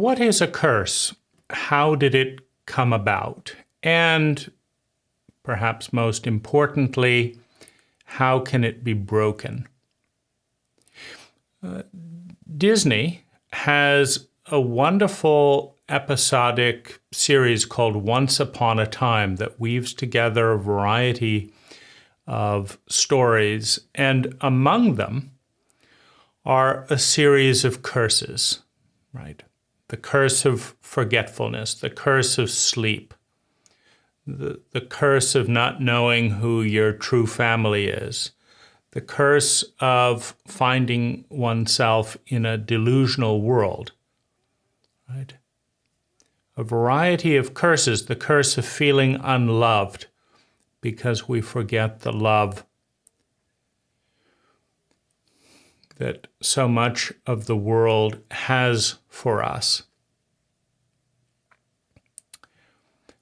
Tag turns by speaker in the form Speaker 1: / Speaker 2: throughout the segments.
Speaker 1: what is a curse? How did it come about? And perhaps most importantly, how can it be broken? Disney has a wonderful episodic series called Once Upon a Time that weaves together a variety of stories, and among them are a series of curses, right? The curse of forgetfulness, the curse of sleep, the curse of not knowing who your true family is, the curse of finding oneself in a delusional world, right? A variety of curses, the curse of feeling unloved because we forget the love that so much of the world has for us.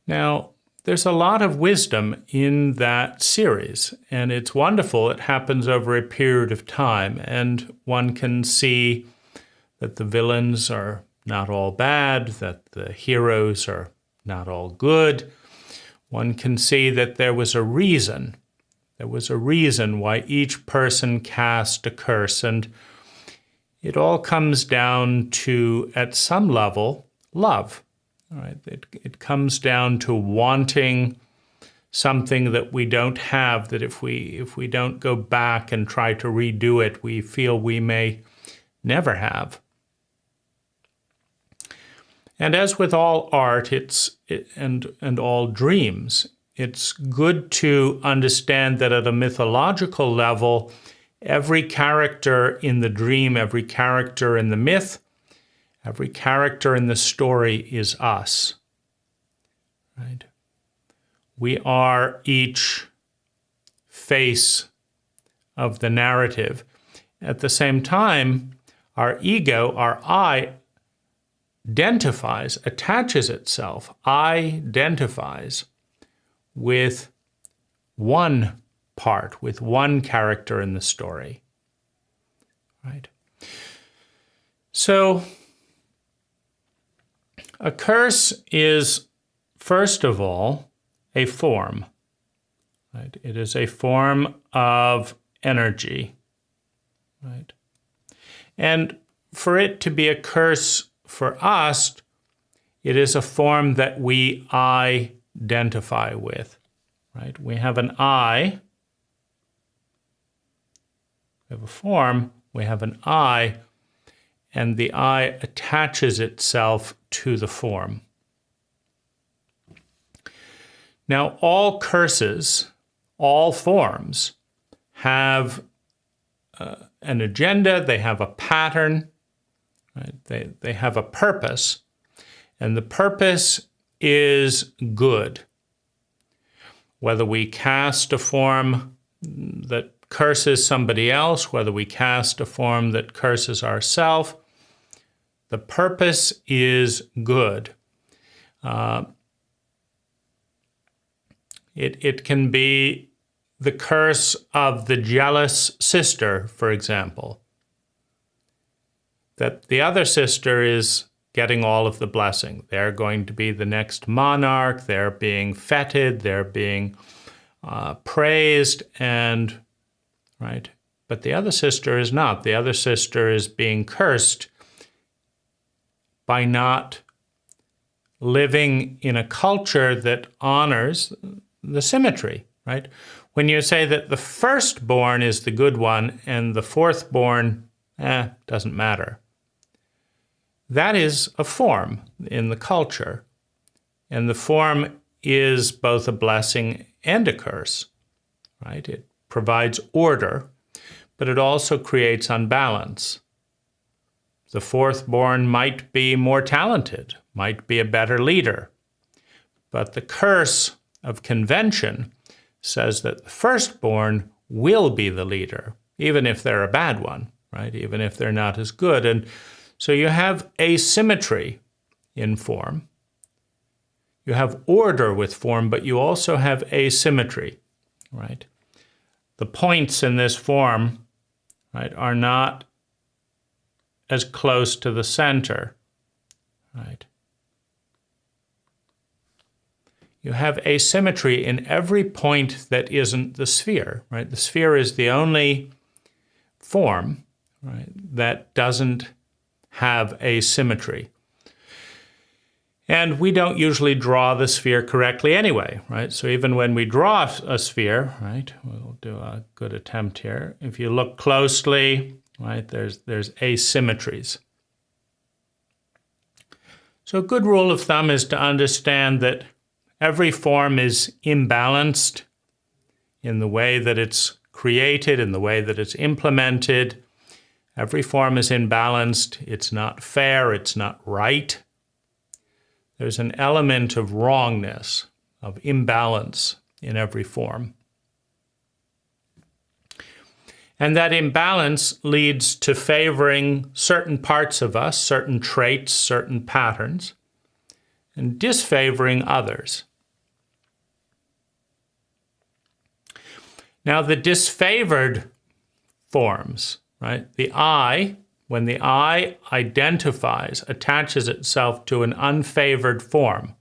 Speaker 1: Now, there's a lot of wisdom in that series, and it's wonderful. It happens over a period of time, and one can see that the villains are not all bad, that the heroes are not all good. One can see that there was a reason. There was a reason why each person cast a curse, and it all comes down to, at some level, love. All right, it comes down to wanting something that we don't have, that if we don't go back and try to redo it, we feel we may never have. And as with all art, and all dreams, it's good to understand that at a mythological level, every character in the dream, every character in the myth, every character in the story is us, right? We are each face of the narrative. At the same time, our ego, our I, attaches itself, identifies with one part, with one character in the story, right? So, a curse is, first of all, a form, right? It is a form of energy, right? And for it to be a curse for us, it is a form that we identify with, right? We have an I, we have a form, we have an I, and the I attaches itself to the form. Now, all curses, all forms, have an agenda, they have a pattern, right? They have a purpose, and the purpose is good. Whether we cast a form that curses somebody else, whether we cast a form that curses ourselves, the purpose is good. It can be the curse of the jealous sister, for example, that the other sister is getting all of the blessing. They're going to be the next monarch, they're being feted, they're being praised, and, right? But the other sister is not. The other sister is being cursed by not living in a culture that honors the symmetry, right? When you say that the firstborn is the good one and the fourthborn, doesn't matter. That is a form in the culture. And the form is both a blessing and a curse, right? It provides order, but it also creates unbalance. The fourthborn might be more talented, might be a better leader, but the curse of convention says that the firstborn will be the leader, even if they're a bad one, right? Even if they're not as good. And so you have asymmetry in form. You have order with form, but you also have asymmetry, right? The points in this form, right, are not as close to the center, right? You have asymmetry in every point that isn't the sphere, right? The sphere is the only form, right, that doesn't have asymmetry. And we don't usually draw the sphere correctly anyway, right? So even when we draw a sphere, right, we'll do a good attempt here. If you look closely, right, there's asymmetries. So a good rule of thumb is to understand that every form is imbalanced in the way that it's created, in the way that it's implemented. Every form is imbalanced. It's not fair. It's not right. There's an element of wrongness, of imbalance in every form. And that imbalance leads to favoring certain parts of us, certain traits, certain patterns, and disfavoring others. Now, the disfavored forms, right? The I, when the I identifies, attaches itself to an unfavored form,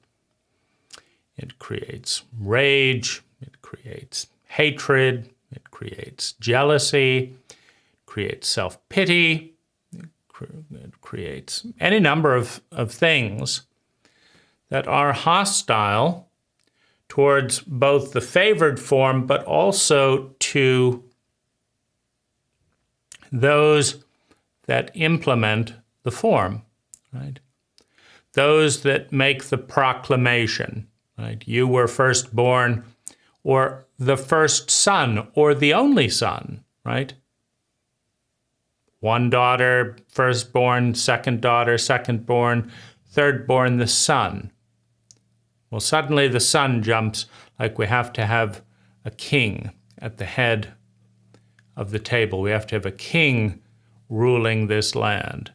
Speaker 1: it creates rage, it creates hatred, it creates jealousy, it creates self-pity, it creates any number of things that are hostile towards both the favored form, but also to those that implement the form, right? Those that make the proclamation, right? You were firstborn, or the first son, or the only son, right? One daughter, firstborn, second daughter, secondborn, thirdborn, the son. Well, suddenly the son jumps like we have to have a king at the head of the table. We have to have a king ruling this land.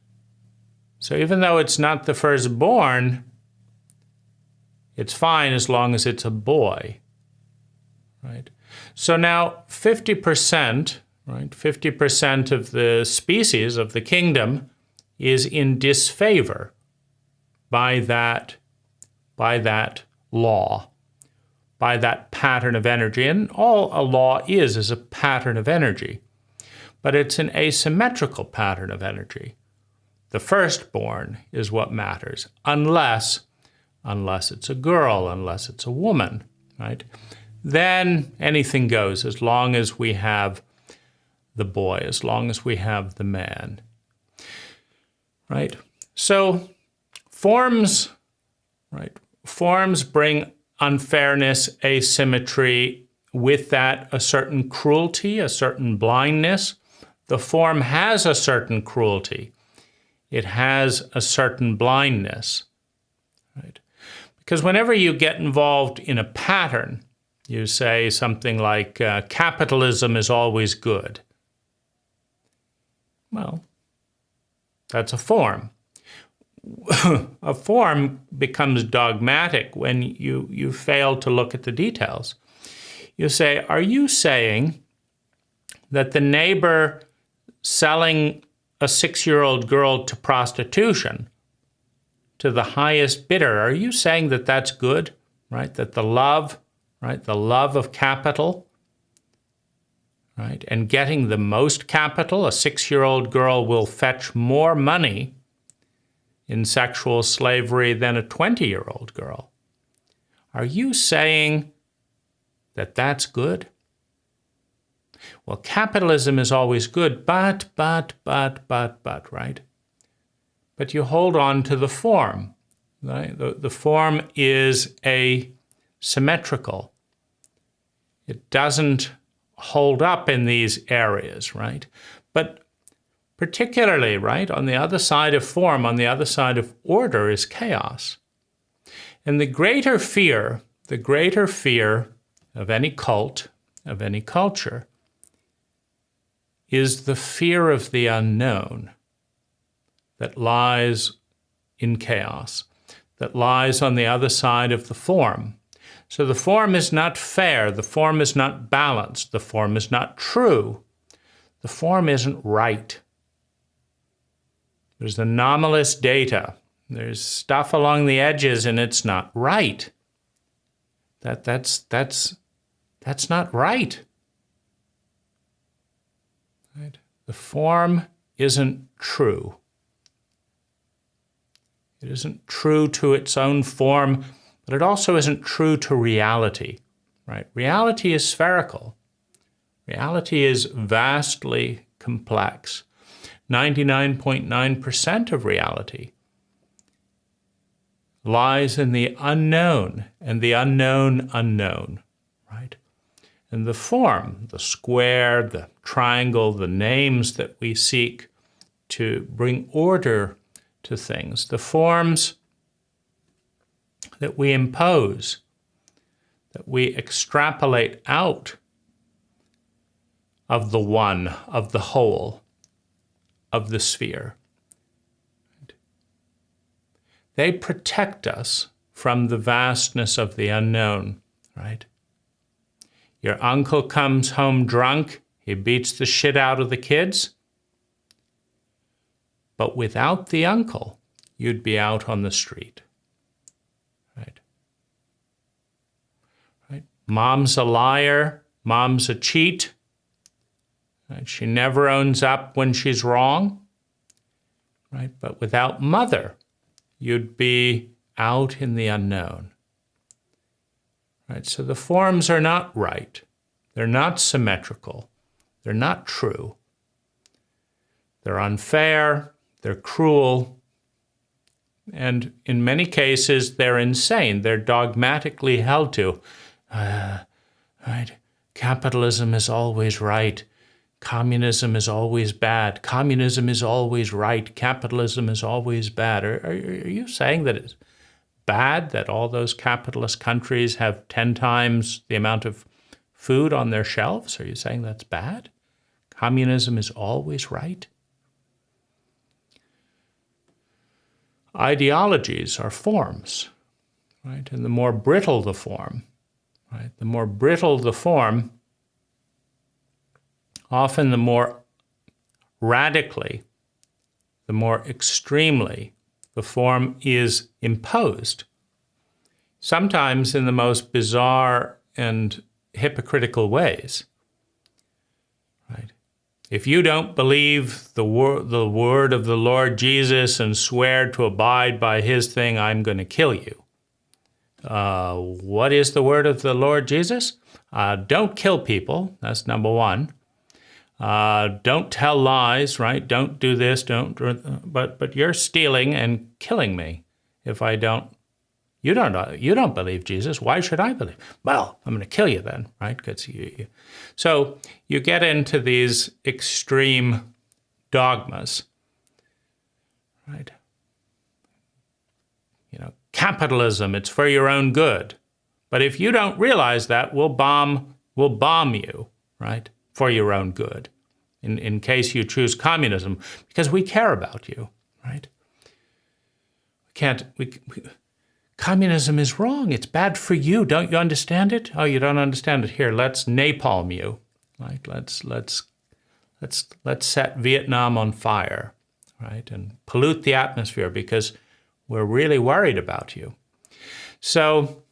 Speaker 1: So even though it's not the firstborn, it's fine as long as it's a boy, right? So now 50%, right? 50% of the species of the kingdom is in disfavor by that law, by that pattern of energy. And all a law is a pattern of energy, but it's an asymmetrical pattern of energy. The firstborn is what matters, unless it's a girl, unless it's a woman, right? Then anything goes as long as we have the boy, as long as we have the man, right? So forms, right? Forms bring unfairness, asymmetry, with that a certain cruelty, a certain blindness. The form has a certain cruelty. It has a certain blindness, right? Because whenever you get involved in a pattern, you say something like, capitalism is always good. Well, that's a form. A form becomes dogmatic when you fail to look at the details. You say, are you saying that the neighbor selling a 6-year-old girl to prostitution to the highest bidder, are you saying that that's good, right? That the love, right? The love of capital, right? And getting the most capital, a 6-year-old girl will fetch more money in sexual slavery than a 20-year-old girl. Are you saying that that's good? Well, capitalism is always good, but, right? But you hold on to the form, right? The form is asymmetrical. It doesn't hold up in these areas, right? But particularly, right, on the other side of form, on the other side of order is chaos. And the greater fear of any cult, of any culture, is the fear of the unknown that lies in chaos, that lies on the other side of the form. So the form is not fair, the form is not balanced, the form is not true, the form isn't right. There's anomalous data, There's stuff along the edges and it's not right. That's not right. Right? The form isn't true. It isn't true to its own form, but it also isn't true to reality. Right? Reality is spherical. Reality is vastly complex. 99.9% of reality lies in the unknown and the unknown unknown, right? And the form, the square, the triangle, the names that we seek to bring order to things, the forms that we impose, that we extrapolate out of the one, of the whole, of the sphere. They protect us from the vastness of the unknown, right? Your uncle comes home drunk, he beats the shit out of the kids. But without the uncle, you'd be out on the street, right? Right? Mom's a liar, mom's a cheat. Right? She never owns up when she's wrong, right? But without mother, you'd be out in the unknown. Right? So the forms are not right. They're not symmetrical. They're not true. They're unfair. They're cruel. And in many cases, they're insane. They're dogmatically held to. Right? Capitalism is always right. Communism is always bad. Communism is always right. Capitalism is always bad. Are you saying that it's bad that all those capitalist countries have 10 times the amount of food on their shelves? Are you saying that's bad? Communism is always right? Ideologies are forms, right? And the more brittle the form, right? The more brittle the form, often the more radically, the more extremely the form is imposed, sometimes in the most bizarre and hypocritical ways. Right? If you don't believe the word of the Lord Jesus and swear to abide by his thing, I'm going to kill you. What is the word of the Lord Jesus? Don't kill people. That's number one. Don't tell lies, right? Don't do this, but you're stealing and killing me if I don't. You don't believe Jesus. Why should I believe? Well, I'm going to kill you then, right? Because so you get into these extreme dogmas, right? Capitalism, it's for your own good. But if you don't realize that, we'll bomb you, right? For your own good, in case you choose communism, because we care about you, right? Communism is wrong. It's bad for you. Don't you understand it? Oh, you don't understand it. Here, let's napalm you. Right? Let's set Vietnam on fire, right? And pollute the atmosphere because we're really worried about you. So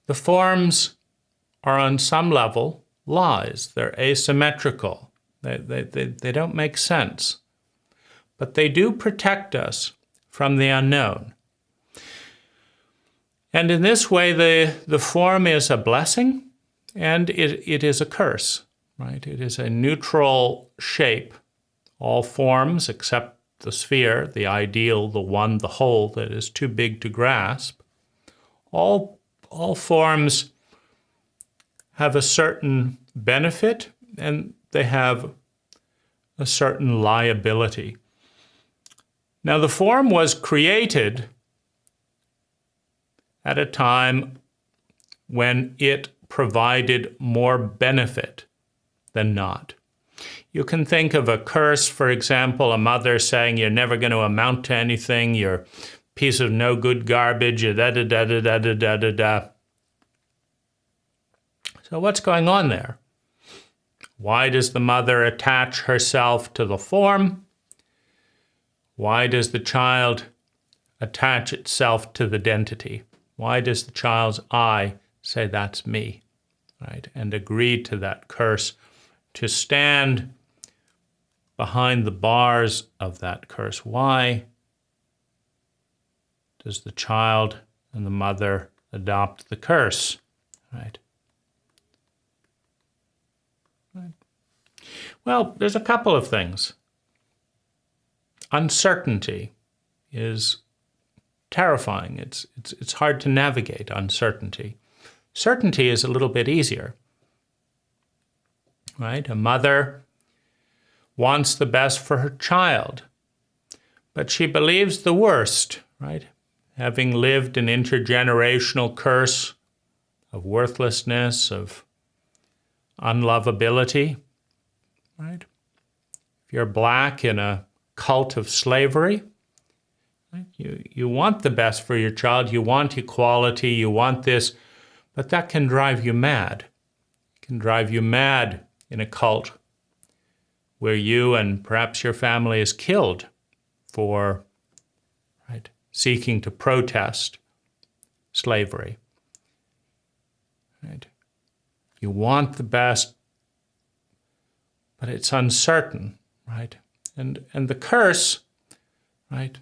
Speaker 1: the forms are on some level lies. They're asymmetrical. They don't make sense. But they do protect us from the unknown. And in this way, the form is a blessing and it is a curse, right? It is a neutral shape. All forms except the sphere, the ideal, the one, the whole that is too big to grasp. All forms have a certain benefit and they have a certain liability. Now, the form was created at a time when it provided more benefit than not. You can think of a curse, for example, a mother saying you're never going to amount to anything, you're a piece of no good garbage, da-da-da-da-da-da-da-da-da. So what's going on there? Why does the mother attach herself to the form? Why does the child attach itself to the identity? Why does the child's I say that's me, right? And agree to that curse, to stand behind the bars of that curse. Why does the child and the mother adopt the curse, right? Well, there's a couple of things. Uncertainty is terrifying. It's hard to navigate uncertainty. Certainty is a little bit easier, right? A mother wants the best for her child, but she believes the worst, right? Having lived an intergenerational curse of worthlessness, of unlovability, right? If you're black in a cult of slavery, right? You want the best for your child, you want equality, you want this, but that can drive you mad. It can drive you mad in a cult where you and perhaps your family is killed for, right, seeking to protest slavery. Right? You want the best, but it's uncertain, right? And the curse, right?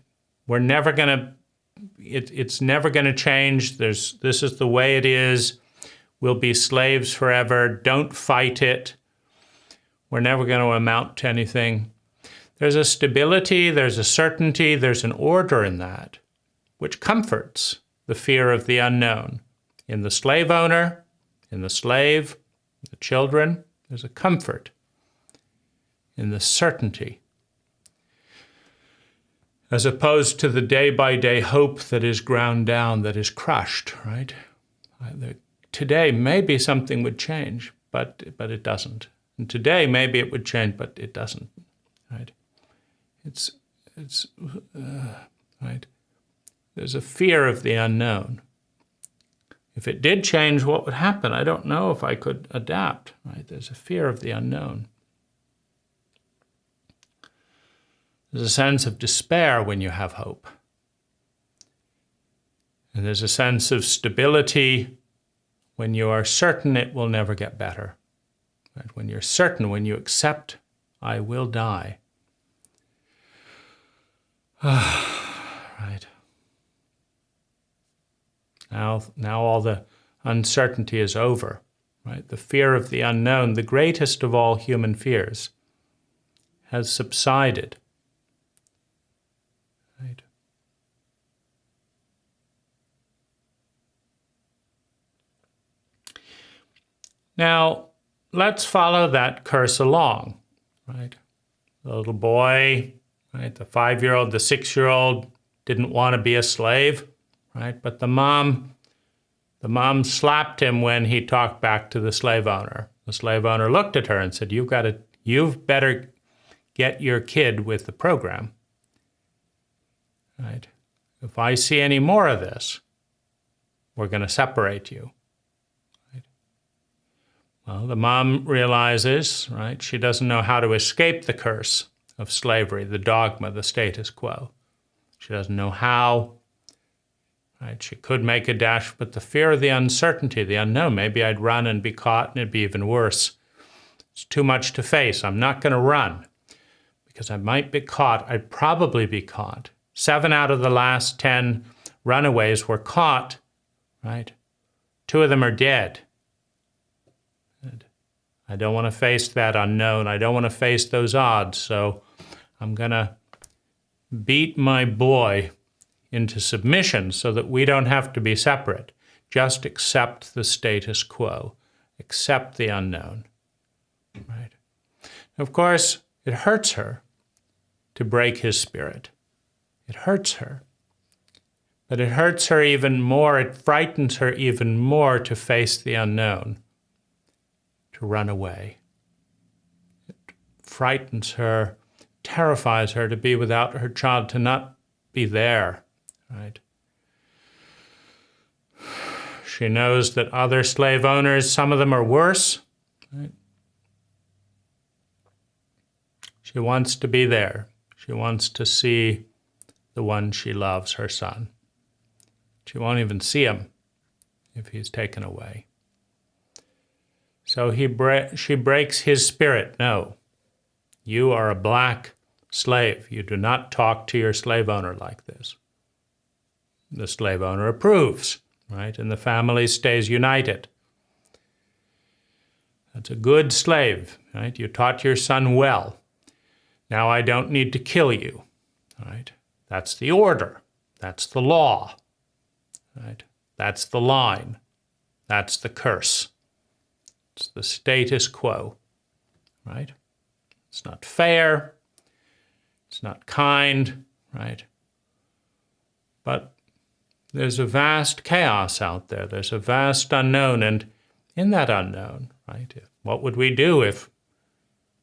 Speaker 1: We're never gonna. It's never gonna change. This is the way it is. We'll be slaves forever. Don't fight it. We're never going to amount to anything. There's a stability, there's a certainty, there's an order in that, which comforts the fear of the unknown. In the slave owner, in the slave, the children, there's a comfort in the certainty, as opposed to the day-by-day hope that is ground down, that is crushed, right? Today, maybe something would change, but it doesn't. And today, maybe it would change, but it doesn't, right? It's right? There's a fear of the unknown. If it did change, what would happen? I don't know if I could adapt, right? There's a fear of the unknown. There's a sense of despair when you have hope. And there's a sense of stability when you are certain it will never get better. Right? When you're certain, when you accept, I will die. Right. Now all the uncertainty is over. Right? The fear of the unknown, the greatest of all human fears, has subsided. Right? Now, let's follow that curse along, right? The little boy, right? The 5-year-old, the 6-year-old didn't want to be a slave, right? But the mom slapped him when he talked back to the slave owner. The slave owner looked at her and said, you've better get your kid with the program, right? If I see any more of this, we're going to separate you. Well, the mom realizes, right, she doesn't know how to escape the curse of slavery, the dogma, the status quo. She doesn't know how, right? She could make a dash, but the fear of the uncertainty, the unknown, maybe I'd run and be caught and it'd be even worse. It's too much to face. I'm not going to run because I might be caught. I'd probably be caught. 7 out of the last 10 runaways were caught, right? 2 of them are dead. I don't want to face that unknown. I don't want to face those odds. So I'm going to beat my boy into submission so that we don't have to be separate. Just accept the status quo. Accept the unknown. Right? Of course, it hurts her to break his spirit. It hurts her. But it hurts her even more. It frightens her even more to face the unknown. To run away. It frightens her, terrifies her to be without her child, to not be there, right? She knows that other slave owners, some of them are worse, right? She wants to be there. She wants to see the one she loves, her son. She won't even see him if he's taken away. So she breaks his spirit. No, you are a black slave. You do not talk to your slave owner like this. The slave owner approves, right? And the family stays united. That's a good slave, right? You taught your son well. Now I don't need to kill you, right? That's the order. That's the law, right? That's the line. That's the curse. It's the status quo, right? It's not fair. It's not kind, right? But there's a vast chaos out there. There's a vast unknown. And in that unknown, right, what would we do if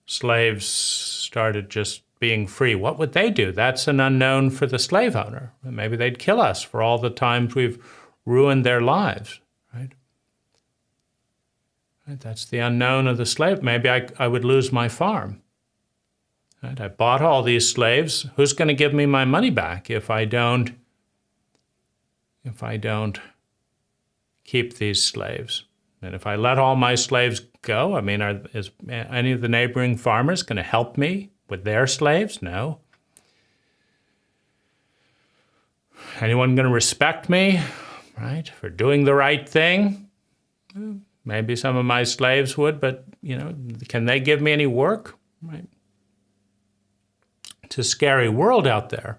Speaker 1: slaves started just being free? What would they do? That's an unknown for the slave owner. Maybe they'd kill us for all the times we've ruined their lives, right? That's the unknown of the slave. Maybe I would lose my farm. Right? I bought all these slaves. Who's going to give me my money back if I don't keep these slaves? And if I let all my slaves go, I mean, is any of the neighboring farmers going to help me with their slaves? No. Anyone going to respect me, right, for doing the right thing? Maybe some of my slaves would, but, can they give me any work? Right? It's a scary world out there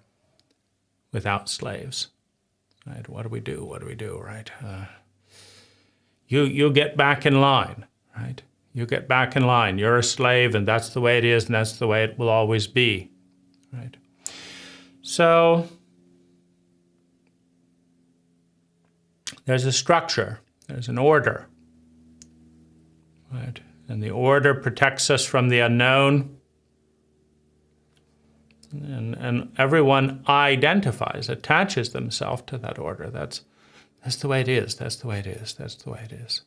Speaker 1: without slaves. Right? What do we do? What do we do, right? You get back in line, right? You get back in line. You're a slave, and that's the way it is, and that's the way it will always be, right? So there's a structure. There's an order, right? And the order protects us from the unknown. And everyone identifies, attaches themselves to that order. That's the way it is. That's the way it is. That's the way it is.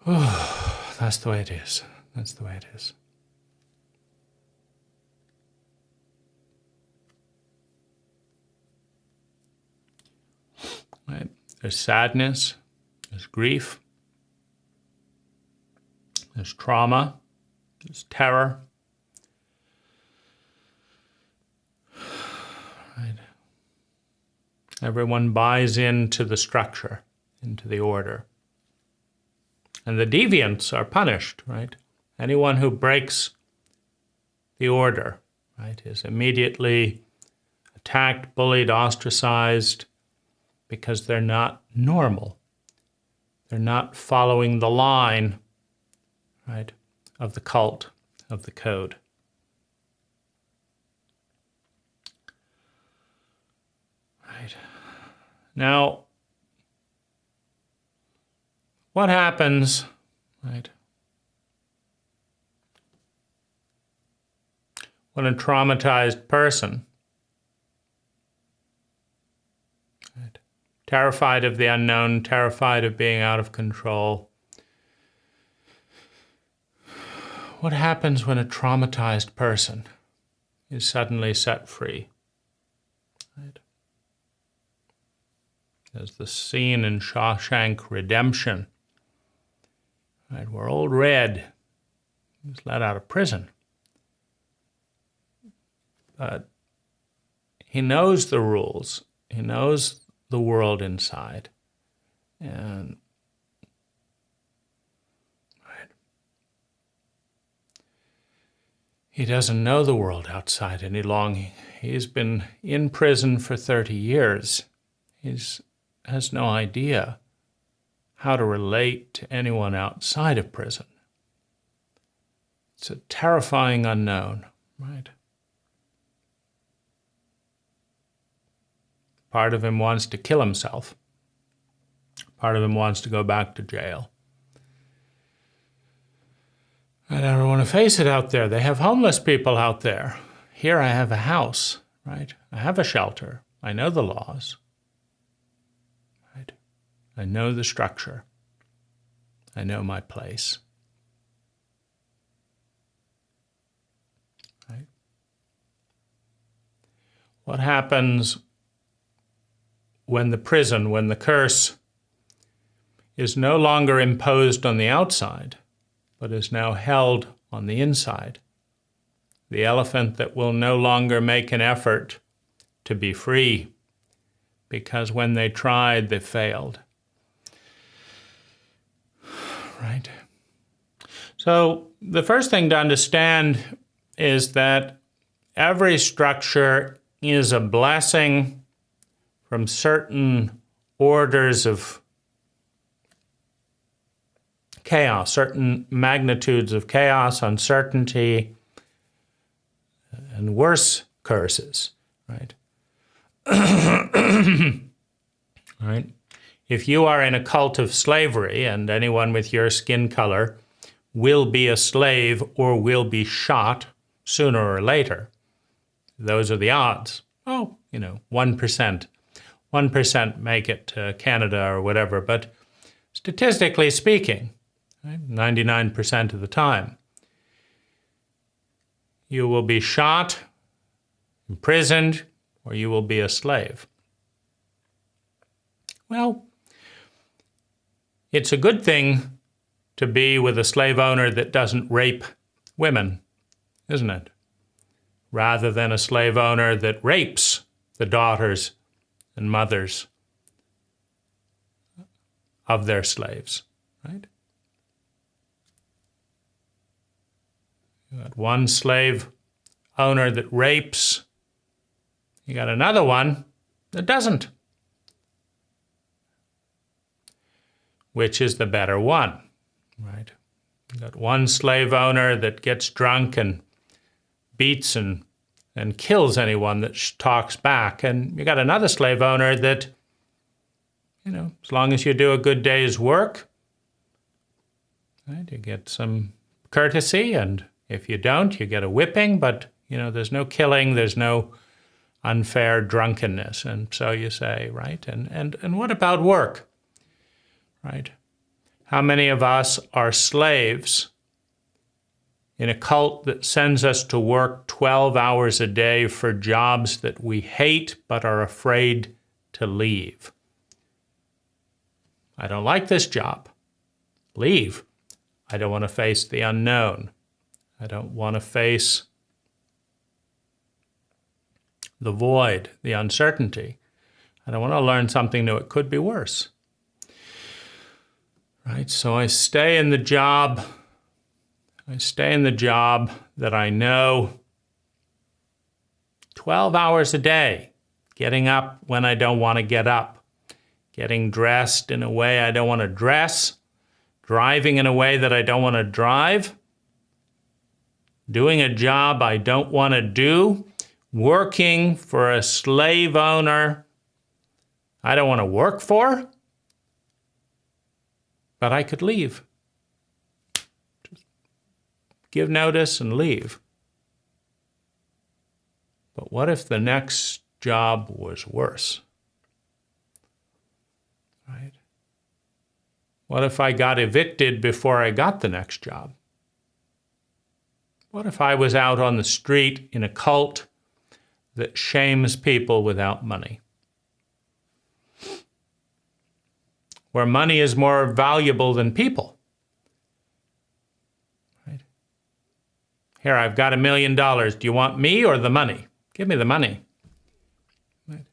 Speaker 1: Oh, that's the way it is. That's the way it is. Right? There's sadness. There's grief. There's trauma. There's terror. Right. Everyone buys into the structure, into the order. And the deviants are punished, right? Anyone who breaks the order, right, is immediately attacked, bullied, ostracized, because they're not normal. They're not following the line, right, of the cult, of the code. Right. Now, what happens, right, when a traumatized person, right, terrified of the unknown, terrified of being out of control, what happens when a traumatized person is suddenly set free? Right? There's the scene in Shawshank Redemption, right, where Old Red was let out of prison. But he knows the rules. He knows the world inside. And right, he doesn't know the world outside any longer. He's been in prison for 30 years. He has no idea how to relate to anyone outside of prison. It's a terrifying unknown, right? Part of him wants to kill himself. Part of him wants to go back to jail. I don't want to face it out there. They have homeless people out there. Here I have a house, right? I have a shelter. I know the laws. Right? I know the structure. I know my place. Right? What happens when the curse is no longer imposed on the outside, but is now held on the inside? The elephant that will no longer make an effort to be free, because when they tried, they failed. Right? So the first thing to understand is that every structure is a blessing from certain orders of chaos, certain magnitudes of chaos, uncertainty, and worse curses, right? Right? If you are in a cult of slavery, and anyone with your skin color will be a slave or will be shot sooner or later, those are the odds. 1%. 1% make it to Canada or whatever, but statistically speaking, right, 99% of the time, you will be shot, imprisoned, or you will be a slave. Well, it's a good thing to be with a slave owner that doesn't rape women, isn't it? Rather than a slave owner that rapes the daughters and mothers of their slaves, right? You got one slave owner that rapes, you got another one that doesn't. Which is the better one, right? You got one slave owner that gets drunk and beats and kills anyone that talks back. And you got another slave owner that, as long as you do a good day's work, right, you get some courtesy, and if you don't, you get a whipping, but, there's no killing, there's no unfair drunkenness. And so you say, right? And what about work? Right? How many of us are slaves in a cult that sends us to work 12 hours a day for jobs that we hate but are afraid to leave? I don't like this job. Leave. I don't want to face the unknown. I don't want to face the void, the uncertainty. I don't want to learn something new. It could be worse. Right? So I stay in the job. That I know 12 hours a day, getting up when I don't want to get up, getting dressed in a way I don't want to dress, driving in a way that I don't want to drive, doing a job I don't want to do, working for a slave owner I don't want to work for, but I could leave. Just give notice and leave. But what if the next job was worse? Right? What if I got evicted before I got the next job? What if I was out on the street in a cult that shames people without money? Where money is more valuable than people. Right? Here, I've got $1 million. Do you want me or the money? Give me the money. Right?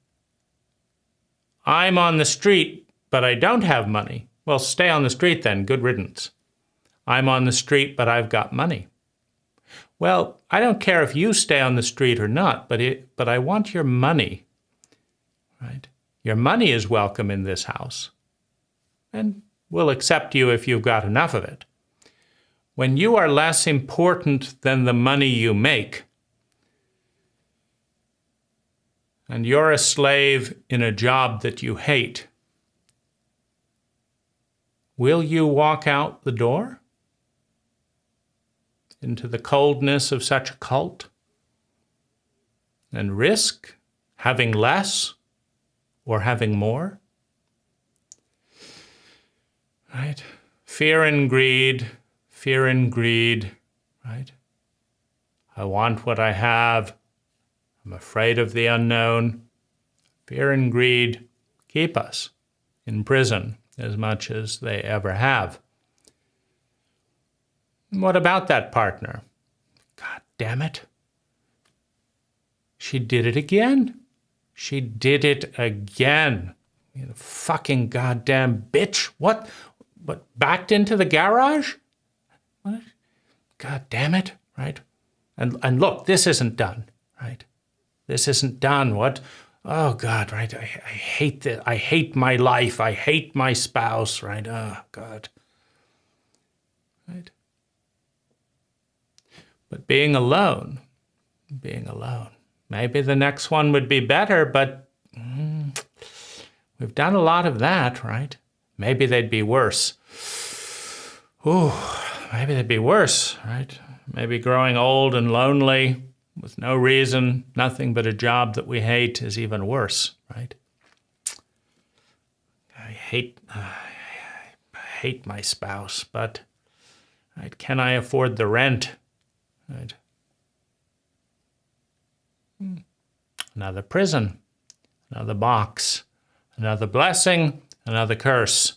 Speaker 1: I'm on the street, but I don't have money. Well, stay on the street then. Good riddance. I'm on the street, but I've got money. Well, I don't care if you stay on the street or not, but I want your money. Right? Your money is welcome in this house. And we'll accept you if you've got enough of it. When you are less important than the money you make, and you're a slave in a job that you hate, will you walk out the door into the coldness of such a cult and risk having less or having more? Right? Fear and greed, right? I want what I have, I'm afraid of the unknown. Fear and greed keep us in prison as much as they ever have. And what about that partner? God damn it. She did it again. She did it again. You fucking goddamn bitch. What? Backed into the garage? What? God damn it, right? And look, this isn't done, right? This isn't done. What? Oh, God, right? I hate this. I hate my life. I hate my spouse, right? Oh, God. Right? But being alone. Maybe the next one would be better, but we've done a lot of that, right? Maybe they'd be worse. Ooh, maybe they'd be worse, right? Maybe growing old and lonely with no reason, nothing but a job that we hate is even worse, right? I hate my spouse, but right, can I afford the rent? Right? Another prison, another box, another blessing, another curse,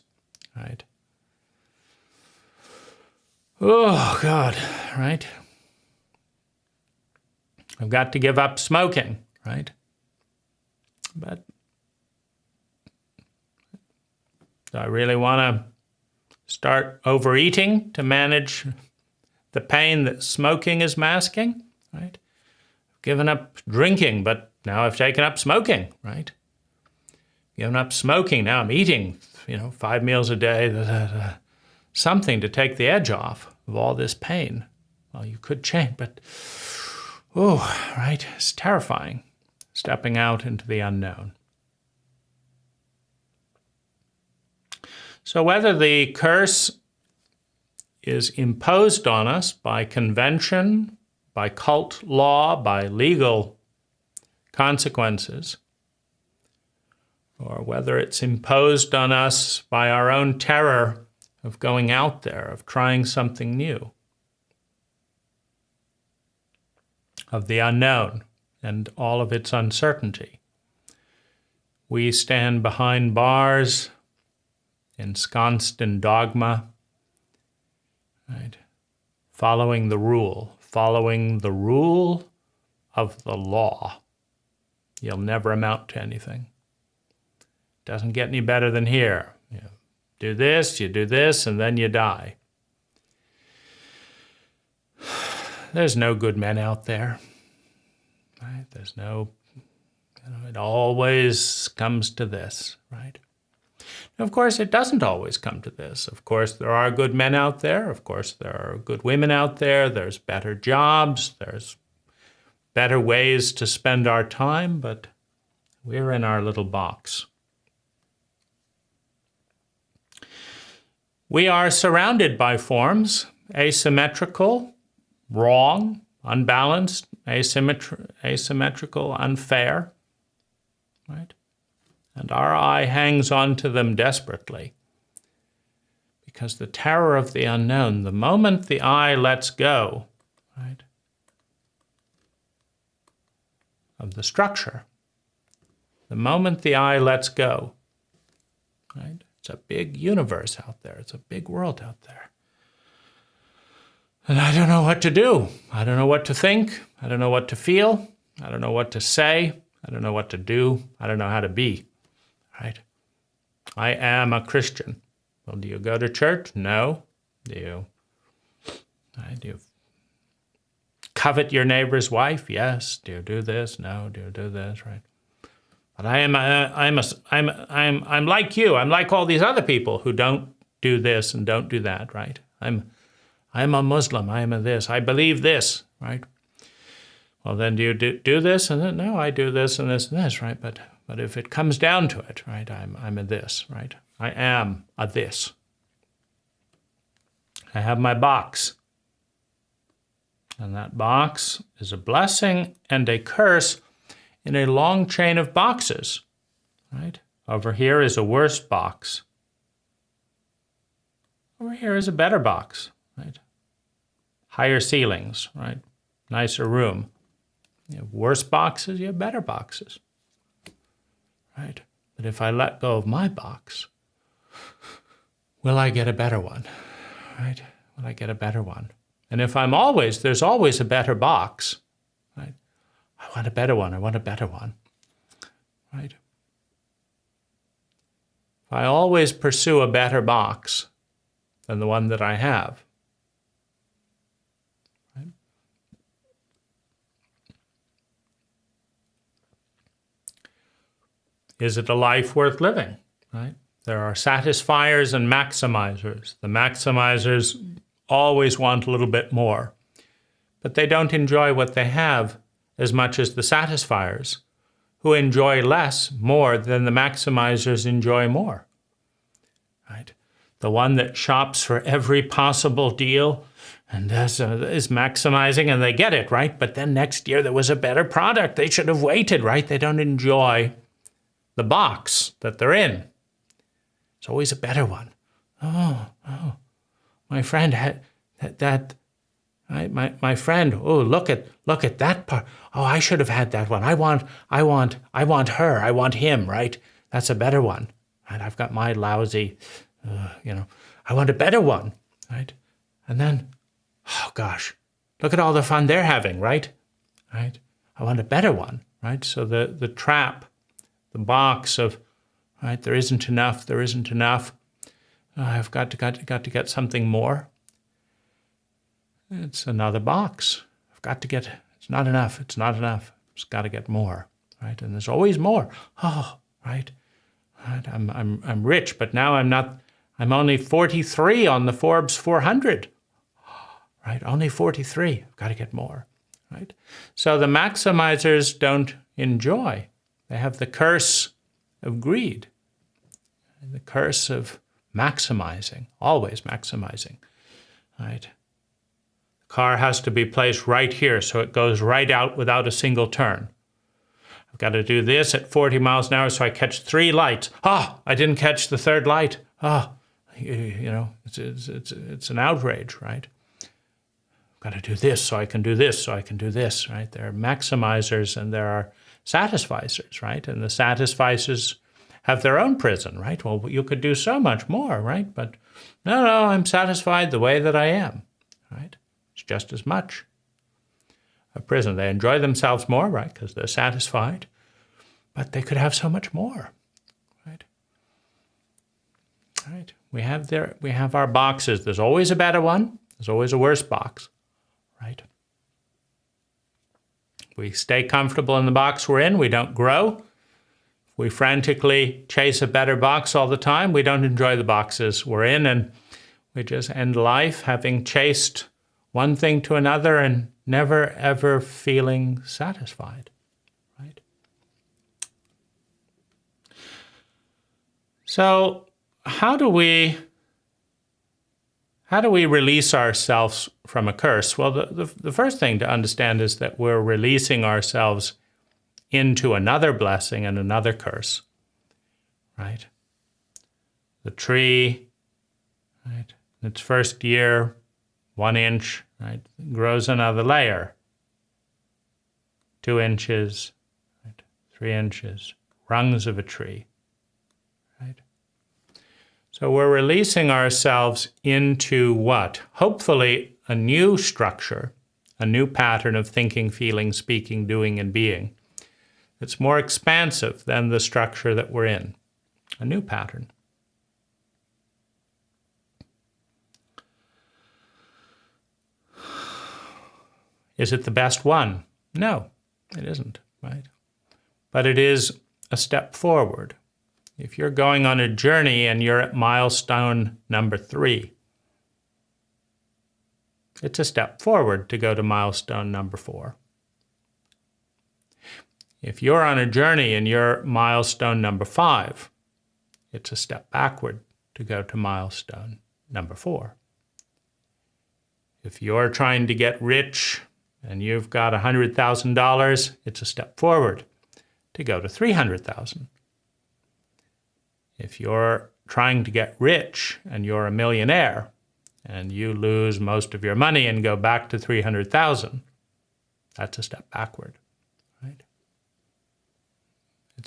Speaker 1: right? Oh, God, right? I've got to give up smoking, right? But do I really want to start overeating to manage the pain that smoking is masking, right? I've given up drinking, but now I've taken up smoking, right? Given up smoking, now I'm eating, 5 meals a day, something to take the edge off of all this pain. Well, you could change, but, right, it's terrifying, stepping out into the unknown. So whether the curse is imposed on us by convention, by cult law, by legal consequences, or whether it's imposed on us by our own terror of going out there, of trying something new, of the unknown and all of its uncertainty. We stand behind bars, ensconced in dogma, right? Following the rule of the law. You'll never amount to anything. Doesn't get any better than here. You do this, and then you die. There's no good men out there. Right? There's no, it always comes to this, right? Of course, it doesn't always come to this. Of course, there are good men out there. Of course, there are good women out there. There's better jobs. There's better ways to spend our time, but we're in our little box. We are surrounded by forms, asymmetrical, wrong, unbalanced, asymmetrical, unfair, right? And our eye hangs on to them desperately because the terror of the unknown, the moment the eye lets go, right, of the structure, the moment the eye lets go, right, it's a big universe out there. It's a big world out there. And I don't know what to do. I don't know what to think. I don't know what to feel. I don't know what to say. I don't know what to do. I don't know how to be. Right? I am a Christian. Well, do you go to church? No. Do you covet your neighbor's wife? Yes. Do you do this? No. Do you do this? Right? But I'm like you. I'm like all these other people who don't do this and don't do that. Right? I'm a Muslim. I'm a this. I believe this. Right? Well, then do you do this and then? No, I do this and this and this. Right? But if it comes down to it, right, I'm a this, right? I am a this. I have my box. And that box is a blessing and a curse in a long chain of boxes, right? Over here is a worse box. Over here is a better box, right? Higher ceilings, right? Nicer room. You have worse boxes, you have better boxes, right? But if I let go of my box, will I get a better one, right? Will I get a better one? And if there's always a better box, right? I want a better one, I want a better one, right? If I always pursue a better box than the one that I have, right? Is it a life worth living, right? There are satisfiers and maximizers. The maximizers always want a little bit more, but they don't enjoy what they have as much as the satisfiers, who enjoy more than the maximizers enjoy more, right? The one that shops for every possible deal and is maximizing, and they get it, right? But then next year there was a better product. They should have waited, right? They don't enjoy the box that they're in. It's always a better one. Oh, my friend had that. My friend. Oh, look at that part. Oh, I should have had that one. I want her. I want him. Right? That's a better one. And I've got my lousy. I want a better one. Right? And then, oh gosh, look at all the fun they're having. Right? Right? I want a better one. Right? So the trap. The box of, right, there isn't enough. I've got to get something more. It's another box. It's not enough. It's got to get more, right? And there's always more. Oh, right. I'm rich, but now I'm only 43 on the Forbes 400. Right, only 43. I've got to get more, right? So the maximizers don't enjoy. They have the curse of greed, the curse of maximizing, always maximizing, right? The car has to be placed right here so it goes right out without a single turn. I've got to do this at 40 miles an hour so I catch 3 lights. I didn't catch the 3rd light. It's an outrage, right? I've got to do this so I can do this, right? There are maximizers and there are satisficers, right? And the satisficers have their own prison, right? Well, you could do so much more, right? But no, I'm satisfied the way that I am, right? It's just as much a prison. They enjoy themselves more, right? Because they're satisfied, but they could have so much more, right? Right. We have our boxes. There's always a better one. There's always a worse box, right? We stay comfortable in the box we're in, we don't grow. If we frantically chase a better box all the time, we don't enjoy the boxes we're in, and we just end life having chased one thing to another and never, ever feeling satisfied, right? So how do we release ourselves from a curse? Well, the first thing to understand is that we're releasing ourselves into another blessing and another curse, right? The tree, right, in its first year, 1 inch, right, grows another layer, 2 inches, right, 3 inches, rungs of a tree, right? So we're releasing ourselves into what? Hopefully a new structure, a new pattern of thinking, feeling, speaking, doing, and being. It's more expansive than the structure that we're in. A new pattern. Is it the best one? No, it isn't, right? But it is a step forward. If you're going on a journey and you're at milestone number 3, it's a step forward to go to milestone number 4. If you're on a journey and you're milestone number 5, it's a step backward to go to milestone number 4. If you're trying to get rich and you've got $100,000, it's a step forward to go to $300,000. If you're trying to get rich and you're a millionaire and you lose most of your money and go back to $300,000, that's a step backward.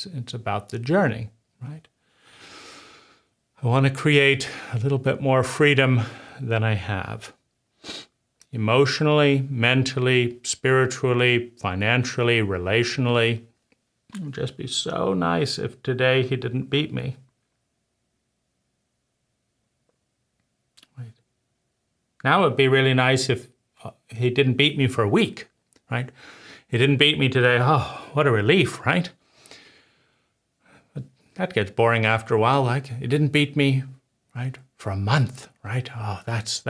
Speaker 1: It's about the journey, right? I want to create a little bit more freedom than I have. Emotionally, mentally, spiritually, financially, relationally. It would just be so nice if today he didn't beat me. Right. Now it would be really nice if he didn't beat me for a week, right? He didn't beat me today. Oh, what a relief, right? But that gets boring after a while. Like, he didn't beat me, right, for a month, right? Oh, that's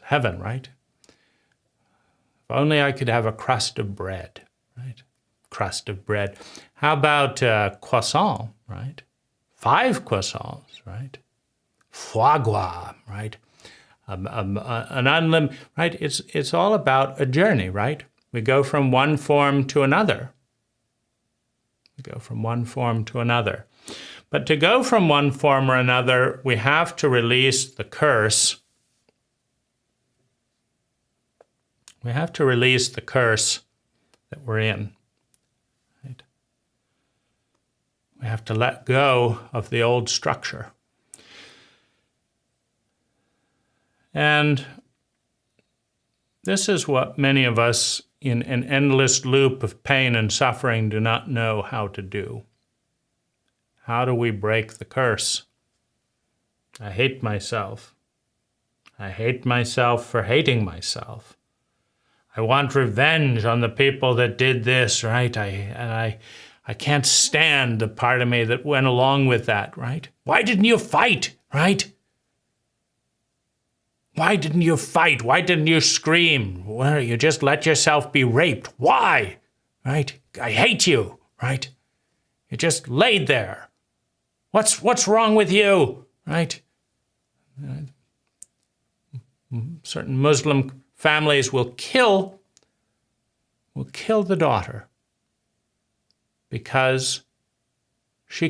Speaker 1: heaven, right? If only I could have a crust of bread, right? Crust of bread. How about croissant, right? 5 croissants, right? Foie gras, right? An unlimited, right? It's all about a journey, right? We go from one form to another. We go from one form to another. But to go from one form or another, we have to release the curse. We have to release the curse that we're in. Right? We have to let go of the old structure. And this is what many of us in an endless loop of pain and suffering do not know how to do. How do we break the curse? I hate myself. I hate myself for hating myself. I want revenge on the people that did this, right? I can't stand the part of me that went along with that, right? Why didn't you fight, right? Why didn't you fight? Why didn't you scream? Well, you just let yourself be raped. Why? Right? I hate you, right? You just laid there. What's wrong with you? Right? Certain Muslim families will kill the daughter because she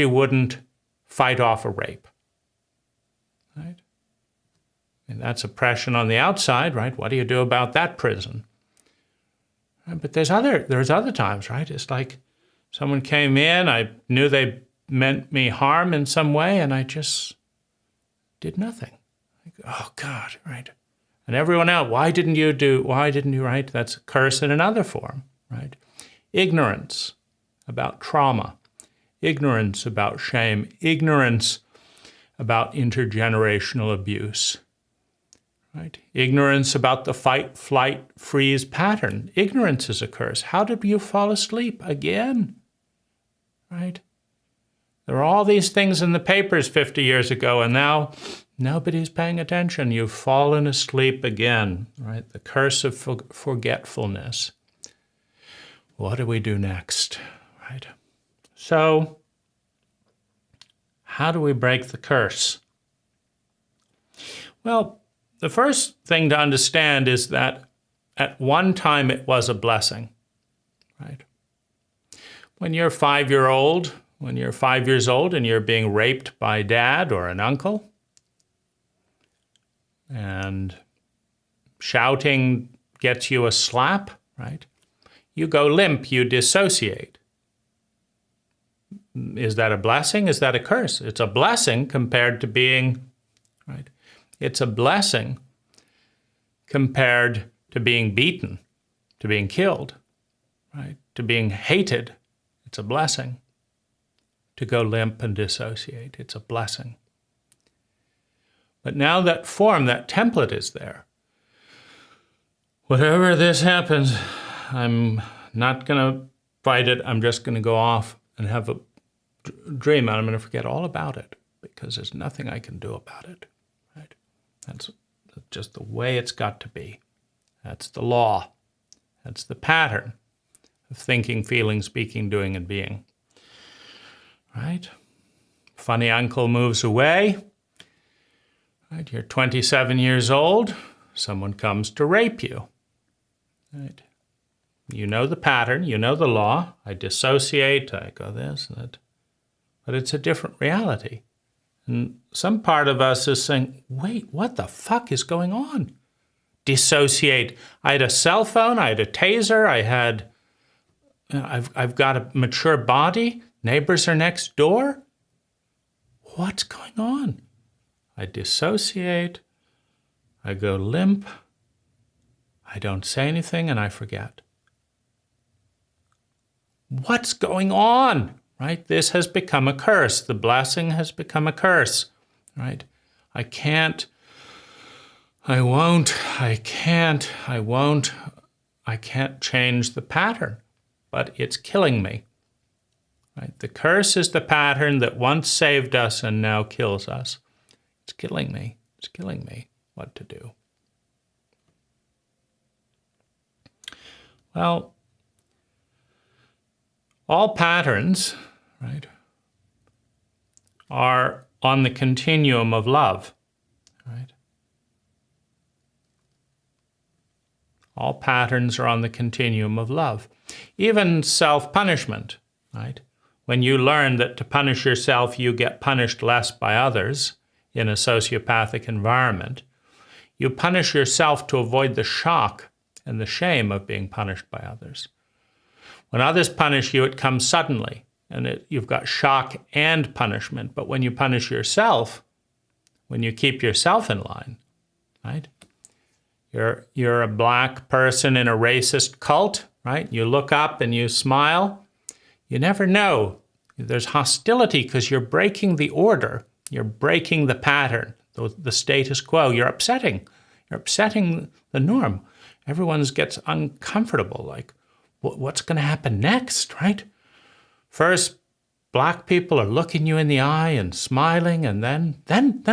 Speaker 1: wouldn't fight off a rape. Right? And that's oppression on the outside, right? What do you do about that prison? But there's other times, right? It's like someone came in, I knew they meant me harm in some way, and I just did nothing. Like, oh God, right? And everyone else, why didn't you, right? That's a curse in another form, right? Ignorance about trauma, ignorance about shame, ignorance about intergenerational abuse. Right? Ignorance about the fight, flight, freeze pattern. Ignorance is a curse. How did you fall asleep again? Right? There were all these things in the papers 50 years ago, and now nobody's paying attention. You've fallen asleep again. Right? The curse of forgetfulness. What do we do next? Right? So, how do we break the curse? Well, the first thing to understand is that at one time it was a blessing, right? When you're 5 years old and you're being raped by dad or an uncle, and shouting gets you a slap, right? You go limp, you dissociate. Is that a blessing? Is that a curse? It's a blessing compared to being, right? It's a blessing compared to being beaten, to being killed, right? To being hated. It's a blessing. To go limp and dissociate. It's a blessing. But now that form, that template is there. Whatever this happens, I'm not going to fight it. I'm just going to go off and have a dream, and I'm going to forget all about it because there's nothing I can do about it. Right? That's just the way it's got to be. That's the law. That's the pattern of thinking, feeling, speaking, doing, and being. Right? Funny uncle moves away. Right? You're 27 years old. Someone comes to rape you. Right? You know the pattern. You know the law. I dissociate. I go this, that. But it's a different reality. And some part of us is saying, wait, what the fuck is going on? Dissociate. I had a cell phone. I had a taser. I had I've got a mature body. Neighbors are next door. What's going on? I dissociate. I go limp. I don't say anything and I forget. What's going on? Right? This has become a curse. The blessing has become a curse. Right? I can't. I won't. I can't. I won't. I can't change the pattern, but it's killing me. Right? The curse is the pattern that once saved us and now kills us. It's killing me. It's killing me. What to do? Well, all patterns, right, are on the continuum of love, right? All patterns are on the continuum of love. Even self-punishment, right? When you learn that to punish yourself, you get punished less by others in a sociopathic environment, you punish yourself to avoid the shock and the shame of being punished by others. When others punish you, it comes suddenly, and you've got shock and punishment. But when you punish yourself, when you keep yourself in line, right? You're a black person in a racist cult, right? You look up and you smile. You never know. There's hostility because you're breaking the order. You're breaking the pattern, the status quo. You're upsetting the norm. Everyone gets uncomfortable, like, what's going to happen next, right? First, black people are looking you in the eye and smiling, and then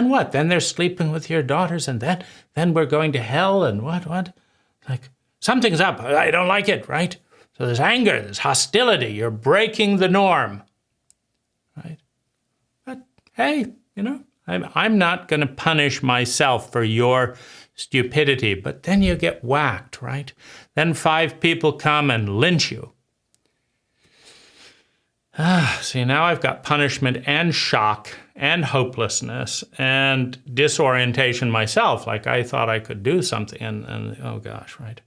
Speaker 1: what? Then they're sleeping with your daughters, and then we're going to hell, and what? Like, something's up. I don't like it, right? So there's anger, there's hostility. You're breaking the norm, right? But hey, I'm not going to punish myself for your stupidity, but then you get whacked, right? Then 5 people come and lynch you. See, now I've got punishment and shock and hopelessness and disorientation myself, like I thought I could do something, and oh gosh, right?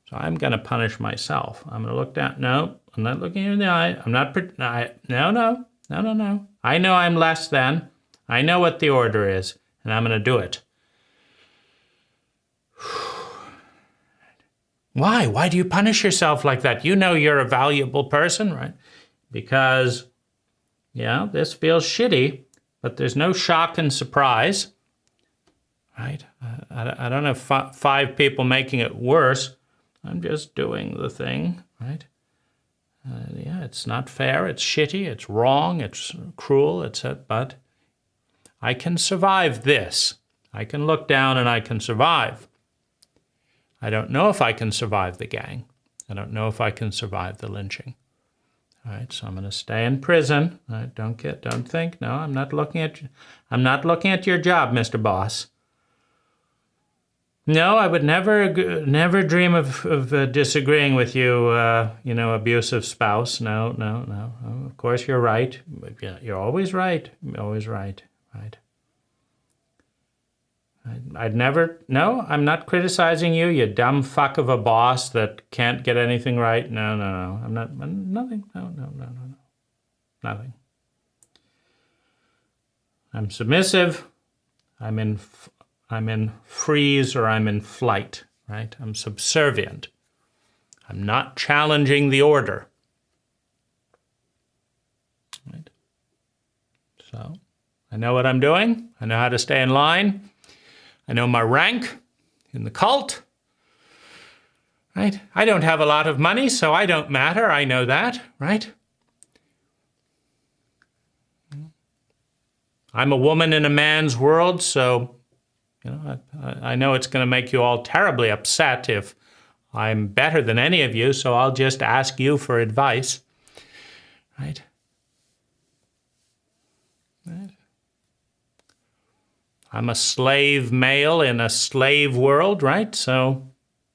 Speaker 1: So I'm going to punish myself. I'm going to look down. No, I'm not looking you in the eye. I'm not, no. I know I'm less than. I know what the order is, and I'm going to do it. Why? Why do you punish yourself like that? You know you're a valuable person, right? Because, yeah, this feels shitty, but there's no shock and surprise, right? I don't have 5 people making it worse. I'm just doing the thing, right? Yeah, it's not fair, it's shitty, it's wrong, it's cruel, but I can survive this. I can look down and I can survive. I don't know if I can survive the gang. I don't know if I can survive the lynching. All right, so I'm going to stay in prison. All right, don't think. No, I'm not looking at your job, Mr. Boss. No, I would never dream of disagreeing with you, abusive spouse. No. Of course, you're right. You're always right. Always right. Right. No, I'm not criticizing you, you dumb fuck of a boss that can't get anything right. No. I'm not, nothing. No. Nothing. I'm submissive. I'm in freeze or I'm in flight, right? I'm subservient. I'm not challenging the order. Right? So, I know what I'm doing. I know how to stay in line. I know my rank in the cult, right? I don't have a lot of money, so I don't matter. I know that, right? I'm a woman in a man's world, so I know it's going to make you all terribly upset if I'm better than any of you, so I'll just ask you for advice, right? Right? I'm a slave male in a slave world, right? So,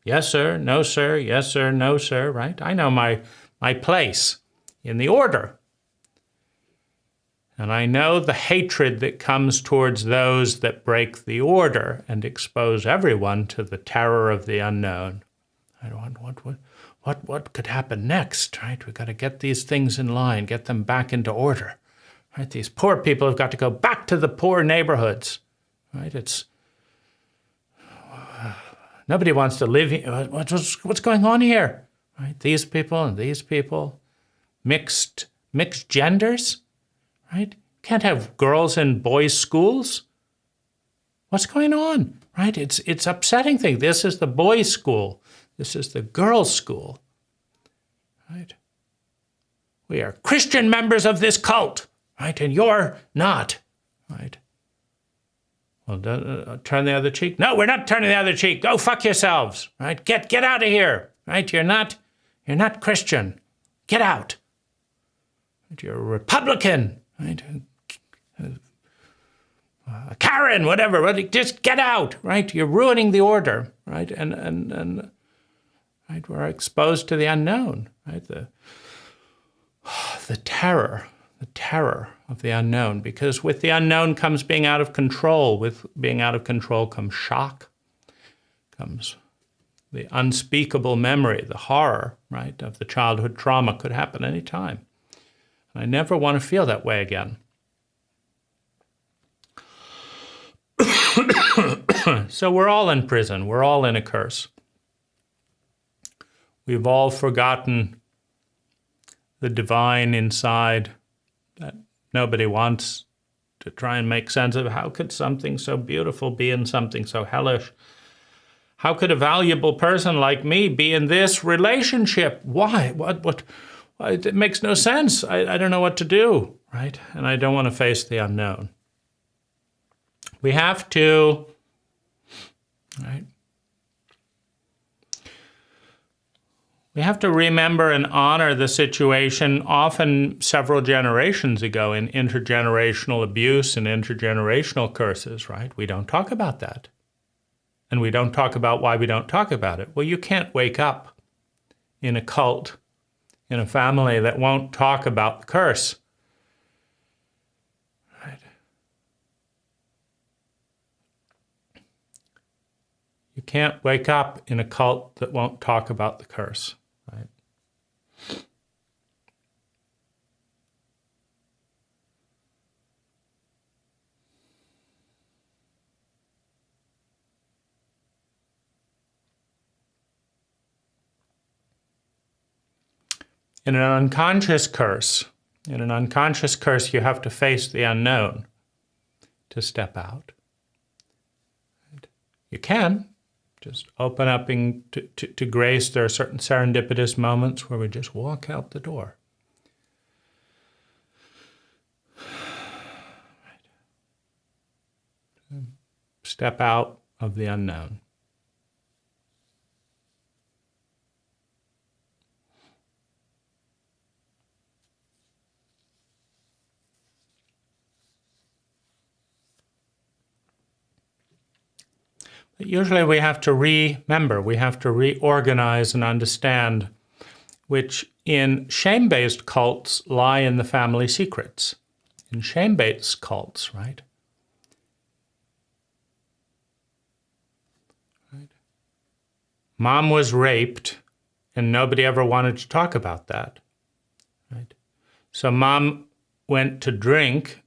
Speaker 1: yes, sir, no, sir, yes, sir, no, sir, right? I know my place in the order. And I know the hatred that comes towards those that break the order and expose everyone to the terror of the unknown. what could happen next, right? We've got to get these things in line, get them back into order, right? These poor people have got to go back to the poor neighborhoods, right? Nobody wants to live here. What's going on here, right? These people and these people, mixed genders, right? Can't have girls in boys' schools. What's going on, right? It's upsetting thing. This is the boys' school. This is the girls' school, right? We are Christian members of this cult, right? And you're not, right? Well, turn the other cheek. No, we're not turning the other cheek. Go fuck yourselves, right? Get out of here, right? You're not Christian. Get out. You're a Republican, right? Karen, whatever. Just get out, right? You're ruining the order, right? And right, we're exposed to the unknown, right? The terror of the unknown, because with the unknown comes being out of control. With being out of control comes shock, comes the unspeakable memory, the horror, right, of the childhood trauma could happen any time. And I never want to feel that way again. So we're all in prison. We're all in a curse. We've all forgotten the divine inside that nobody wants to try and make sense of. How could something so beautiful be in something so hellish? How could a valuable person like me be in this relationship? Why? What? It makes no sense. I don't know what to do, right? And I don't want to face the unknown. We have to, right? We have to remember and honor the situation often several generations ago in intergenerational abuse and intergenerational curses, right? We don't talk about that. And we don't talk about why we don't talk about it. Well, you can't wake up in a cult, in a family that won't talk about the curse. Right? You can't wake up in a cult that won't talk about the curse. Right? In an unconscious curse, you have to face the unknown to step out. Right? You can. Just open up to grace. There are certain serendipitous moments where we just walk out the door. Right. Step out of the unknown. Usually we have to remember, we have to reorganize and understand, which in shame-based cults lie in the family secrets. In shame-based cults, right? Mom was raped and nobody ever wanted to talk about that, right? So mom went to drink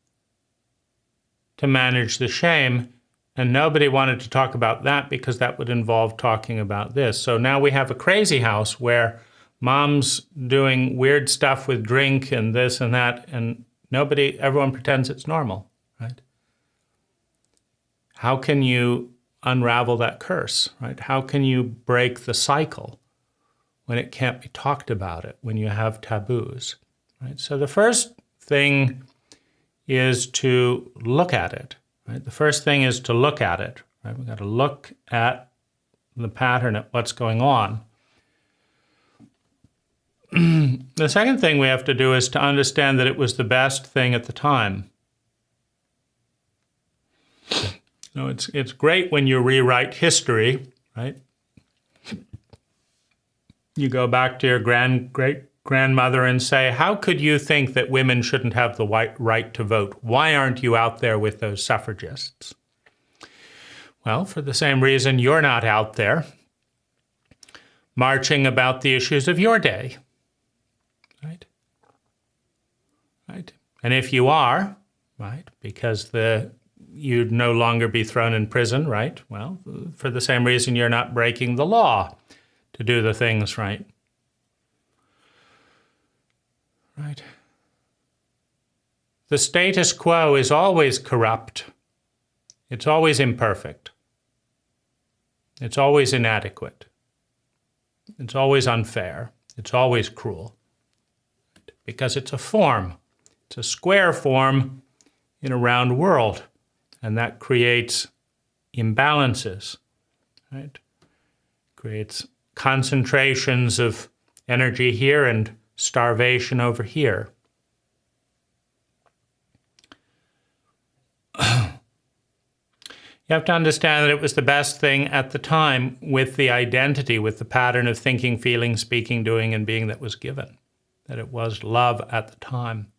Speaker 1: to manage the shame. And nobody wanted to talk about that because that would involve talking about this. So now we have a crazy house where mom's doing weird stuff with drink and this and that, and everyone pretends it's normal, right? How can you unravel that curse, right? How can you break the cycle when it can't be talked about it, when you have taboos, right? So the first thing is to look at it. Right? The first thing is to look at it. Right? We've got to look at the pattern, at what's going on. The second thing we have to do is to understand that it was the best thing at the time. So it's great when you rewrite history, right? You go back to your great-grandmother and say, how could you think that women shouldn't have the right to vote? Why aren't you out there with those suffragists? Well, for the same reason you're not out there. marching about the issues of your day, right? Right? And if you are, right, because you'd no longer be thrown in prison, right? Well, for the same reason you're not breaking the law to do the things right. Right? The status quo is always corrupt. It's always imperfect. It's always inadequate. It's always unfair. It's always cruel. Because it's a form. It's a square form in a round world. And that creates imbalances, right? Creates concentrations of energy here and starvation over here. You have to understand that it was the best thing at the time with the identity, with the pattern of thinking, feeling, speaking, doing, and being that was given. That it was love at the time.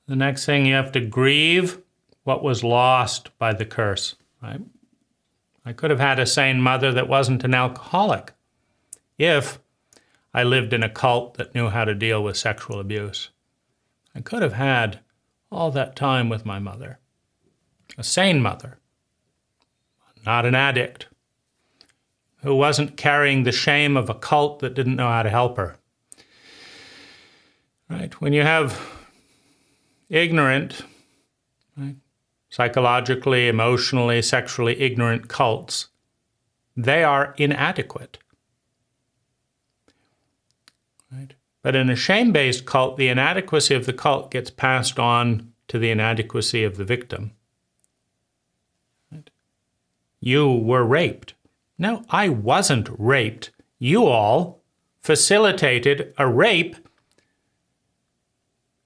Speaker 1: The next thing, you have to grieve what was lost by the curse, right? I could have had a sane mother that wasn't an alcoholic if I lived in a cult that knew how to deal with sexual abuse. I could have had all that time with my mother. A sane mother, not an addict, who wasn't carrying the shame of a cult that didn't know how to help her. Right? When you have ignorant, right, psychologically, emotionally, sexually ignorant cults, they are inadequate. Right? But in a shame-based cult, the inadequacy of the cult gets passed on to the inadequacy of the victim. Right? You were raped. No, I wasn't raped. You all facilitated a rape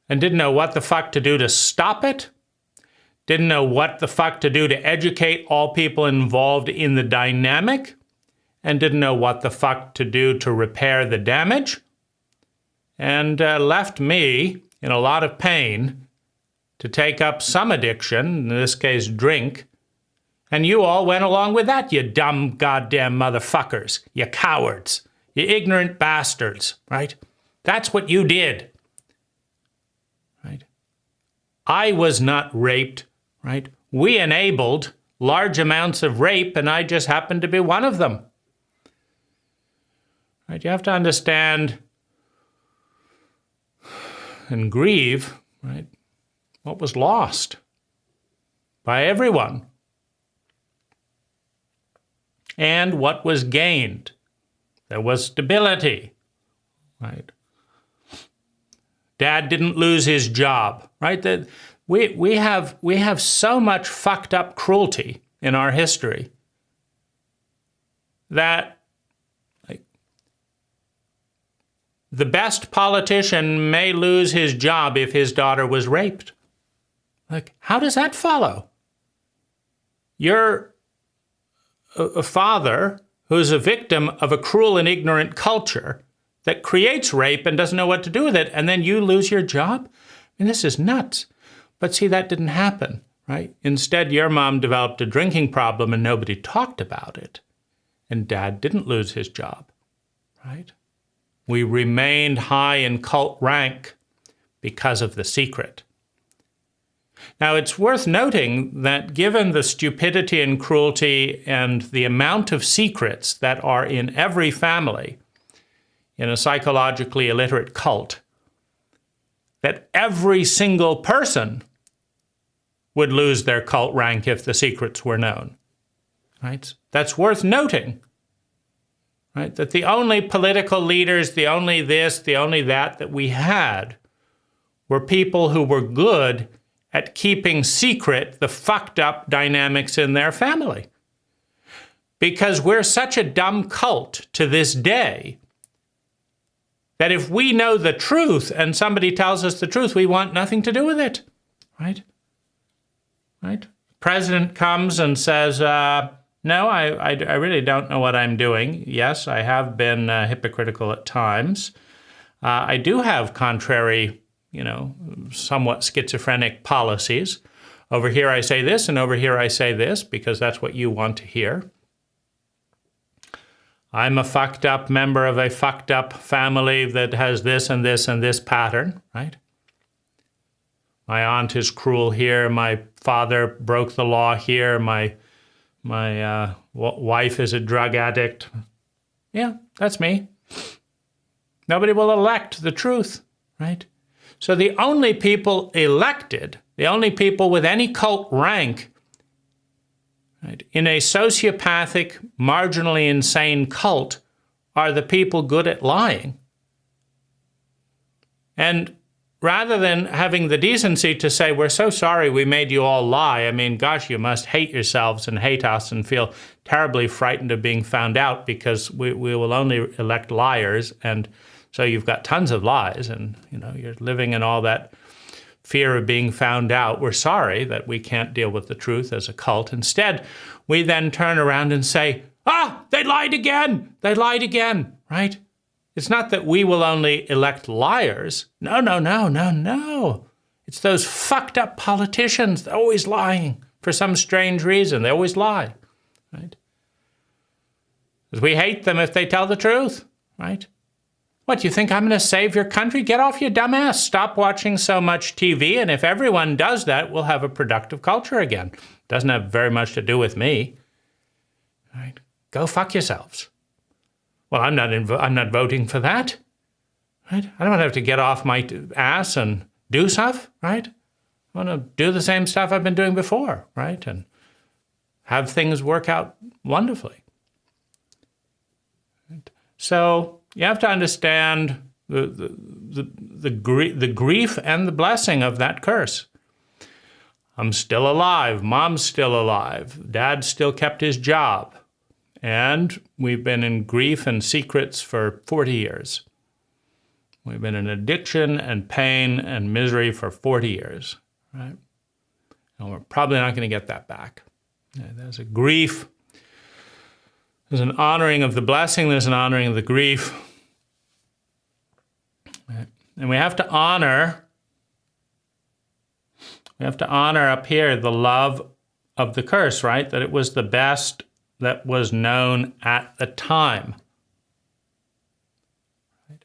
Speaker 1: and didn't know what the fuck to do to stop it, didn't know what the fuck to do to educate all people involved in the dynamic, and didn't know what the fuck to do to repair the damage, and left me in a lot of pain to take up some addiction, in this case drink, and you all went along with that, you dumb goddamn motherfuckers, you cowards, you ignorant bastards, right? That's what you did, right? I was not raped, right? We enabled large amounts of rape, and I just happened to be one of them. Right? You have to understand and grieve, right, what was lost by everyone and what was gained. There was stability, right? Dad didn't lose his job, right? That we have so much fucked up cruelty in our history that the best politician may lose his job if his daughter was raped. Like, how does that follow? You're a father who's a victim of a cruel and ignorant culture that creates rape and doesn't know what to do with it, and then you lose your job? I mean, this is nuts. But see, that didn't happen, right? Instead, your mom developed a drinking problem and nobody talked about it. And Dad didn't lose his job, right? We remained high in cult rank because of the secret. Now, it's worth noting that given the stupidity and cruelty and the amount of secrets that are in every family in a psychologically illiterate cult, that every single person would lose their cult rank if the secrets were known. Right? That's worth noting. Right? That the only political leaders, the only this, the only that we had were people who were good at keeping secret the fucked up dynamics in their family. Because we're such a dumb cult to this day that if we know the truth and somebody tells us the truth, we want nothing to do with it, right? Right? President comes and says, no, I really don't know what I'm doing. Yes, I have been hypocritical at times. I do have contrary, somewhat schizophrenic policies. Over here I say this, and over here I say this, because that's what you want to hear. I'm a fucked up member of a fucked up family that has this and this and this pattern, right? My aunt is cruel here. My father broke the law here. My wife is a drug addict. Yeah, that's me. Nobody will elect the truth, right? So the only people elected, the only people with any cult rank, right, in a sociopathic, marginally insane cult are the people good at lying. And rather than having the decency to say, we're so sorry we made you all lie. I mean, gosh, you must hate yourselves and hate us and feel terribly frightened of being found out because we will only elect liars. And so you've got tons of lies and, you know, you're living in all that fear of being found out. We're sorry that we can't deal with the truth as a cult. Instead, we then turn around and say, they lied again. They lied again, right? It's not that we will only elect liars. No, no, no, no, no. It's those fucked up politicians. They're always lying for some strange reason. They always lie, right? Because we hate them if they tell the truth, right? What, you think I'm going to save your country? Get off your dumb ass. Stop watching so much TV, and if everyone does that, we'll have a productive culture again. Doesn't have very much to do with me, right? Go fuck yourselves. Well, I'm not voting for that, right? I don't have to get off my ass and do stuff, right? I want to do the same stuff I've been doing before, right? And have things work out wonderfully. Right? So you have to understand the grief and the blessing of that curse. I'm still alive. Mom's still alive. Dad still kept his job. And we've been in grief and secrets for 40 years. We've been in addiction and pain and misery for 40 years, right? And we're probably not going to get that back. There's a grief. There's an honoring of the blessing. There's an honoring of the grief. Right? And we have to honor up here the love of the curse, right? That it was the best that was known at the time. Right?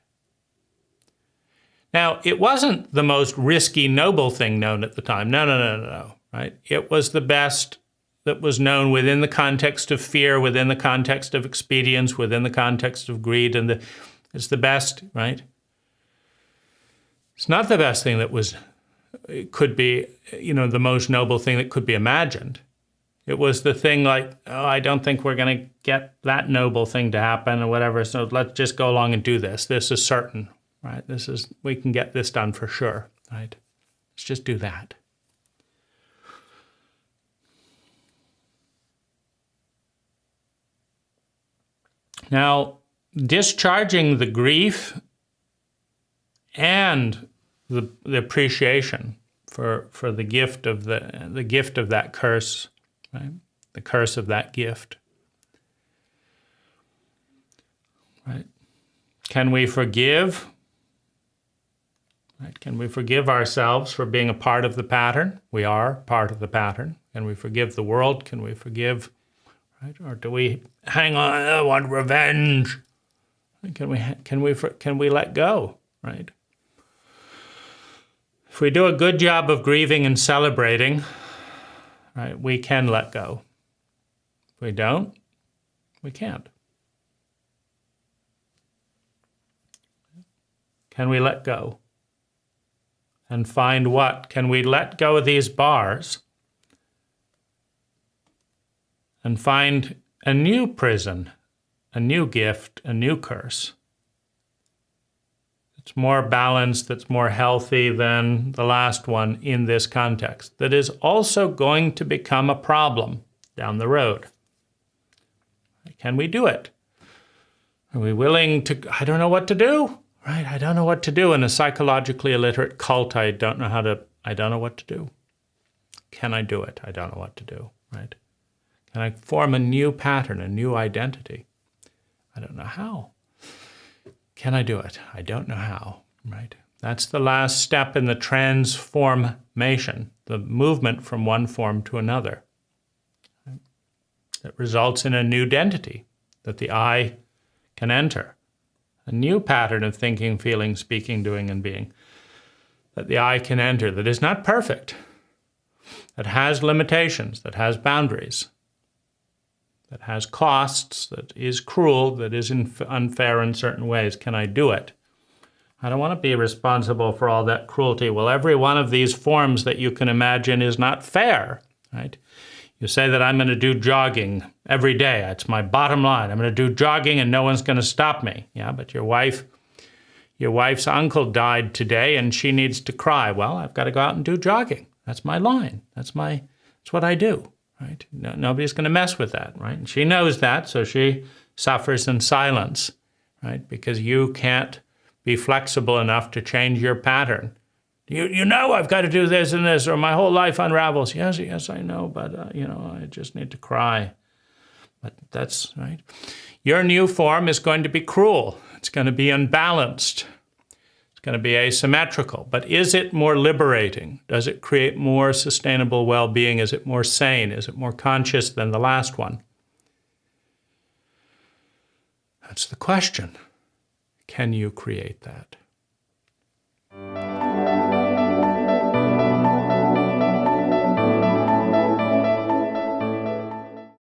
Speaker 1: Now, it wasn't the most risky, noble thing known at the time. No, right? It was the best that was known within the context of fear, within the context of expedience, within the context of greed, and it's the best, right? It's not the best thing that it could be, the most noble thing that could be imagined. It was the thing like, I don't think we're going to get that noble thing to happen or whatever, so let's just go along and do this. This is certain, right? We can get this done for sure, right? Let's just do that. Now, discharging the grief and the appreciation for the gift of the gift of that curse, right? The curse of that gift. Right? Can we forgive? Right? Can we forgive ourselves for being a part of the pattern? We are part of the pattern. Can we forgive the world? Can we forgive? Right? Or do we hang on? I want revenge. Can we let go? Right? If we do a good job of grieving and celebrating, right, we can let go. If we don't, we can't. Can we let go? And find what? Can we let go of these bars and find a new prison, a new gift, a new curse? It's more balanced, that's more healthy than the last one in this context, that is also going to become a problem down the road. Can we do it? Are we willing to, I don't know what to do, right? I don't know what to do. In a psychologically illiterate cult, I don't know what to do. Can I do it? I don't know what to do, right? Can I form a new pattern, a new identity? I don't know how. Can I do it? I don't know how, right? That's the last step in the transformation, the movement from one form to another. It results in a new identity that the I can enter, a new pattern of thinking, feeling, speaking, doing, and being that the I can enter, that is not perfect, that has limitations, that has boundaries, that has costs, that is cruel, that is unfair in certain ways. Can I do it? I don't want to be responsible for all that cruelty. Well, every one of these forms that you can imagine is not fair, right? You say that I'm going to do jogging every day. That's my bottom line. I'm going to do jogging and no one's going to stop me. Yeah, but your wife's uncle died today and she needs to cry. Well, I've got to go out and do jogging. That's my line. That's what I do, right? No, nobody's going to mess with that, right? And she knows that, so she suffers in silence, right? Because you can't be flexible enough to change your pattern. You know I've got to do this and this, or my whole life unravels. Yes, I know, but I just need to cry. But that's right. Your new form is going to be cruel. It's going to be unbalanced. It's going to be asymmetrical. But is it more liberating? Does it create more sustainable well-being? Is it more sane? Is it more conscious than the last one? That's the question. Can you create that?